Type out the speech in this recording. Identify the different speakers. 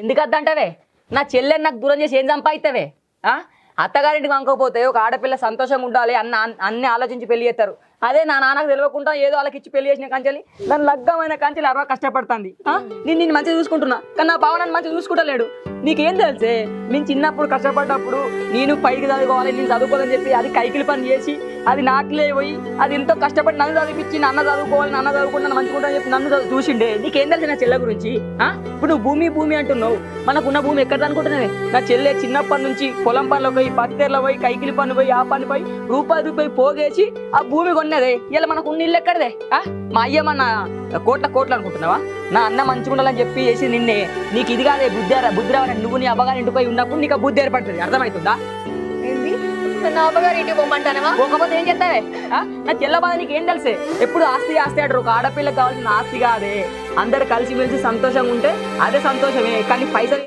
Speaker 1: ఎందుకు వద్దంటావే? నా చెల్లెని నాకు దూరం చేసి ఏం సంపాదిస్తావే? అత్తగారింటికి వంకపోతే ఒక ఆడపిల్ల సంతోషంగా ఉండాలి అన్ని ఆలోచించి పెళ్లి చేస్తారు. అదే నా నాన్నకు తెలియకుండా ఏదో వాళ్ళకి ఇచ్చి పెళ్లి చేసిన కంచెలి దాని లగ్గమైన కంచెలు అరవా కష్టపడుతుంది. నేను మంచిగా చూసుకుంటున్నా, కానీ నా భావన మంచిగా చూసుకుంటలేడు. నీకేం తెలిసే? నేను చిన్నప్పుడు కష్టపడ్డప్పుడు నేను పైకి చదువుకోవాలి, నేను చదువుకోవాలని చెప్పి అది కైకిలి పని చేసి అది నాకులే పోయి అది ఎంతో కష్టపడి నన్ను చదివించి నన్ను చదువుకోవాలి, నన్ను చదువుకుంటాను మంచుకుంటా చెప్పి నన్ను చూసిండే. నీకేం తెలిసి నా చెల్లె గురించి? ఇప్పుడు నువ్వు భూమి అంటున్నావు, మనకున్న భూమి ఎక్కడ అనుకుంటున్నావే? నా చెల్లె చిన్నప్పటి నుంచి పొలం పనులు పోయి పత్తేర్లో పోయి కైకిలి పని పోయి ఆ పని పోయి రూపాయి పోగేసి ఆ భూమి కొన్నదే. ఇలా మనకు ఉన్న ఇల్లు ఎక్కడదే? మా అయ్యమన్న కోట్లు అనుకుంటున్నావా? నా అన్న మంచుకుండాలని చెప్పి వేసి నిన్నే నీకు ఇది కాదే బుద్ధిరా నువ్వు నీ అబ్బగారి ఇంటికి పోయి ఉన్నప్పుడు నీకు బుద్ధి ఏర్పడుతుంది. అర్థమవుతుందా?
Speaker 2: ఏంది నా అబ్బగారి ఇంటికి పోమంటానవా?
Speaker 1: పోకపోతే ఏం చేస్తావే? నా చెల్ల బాధ నీకు ఏం తెలిసే? ఎప్పుడు ఆస్తి అంటారు. ఒక ఆడపిల్లకి కావాల్సిన ఆస్తి కాదే, అందరు కలిసిమెలిసి సంతోషంగా ఉంటే అదే సంతోషమే. కానీ పైసలు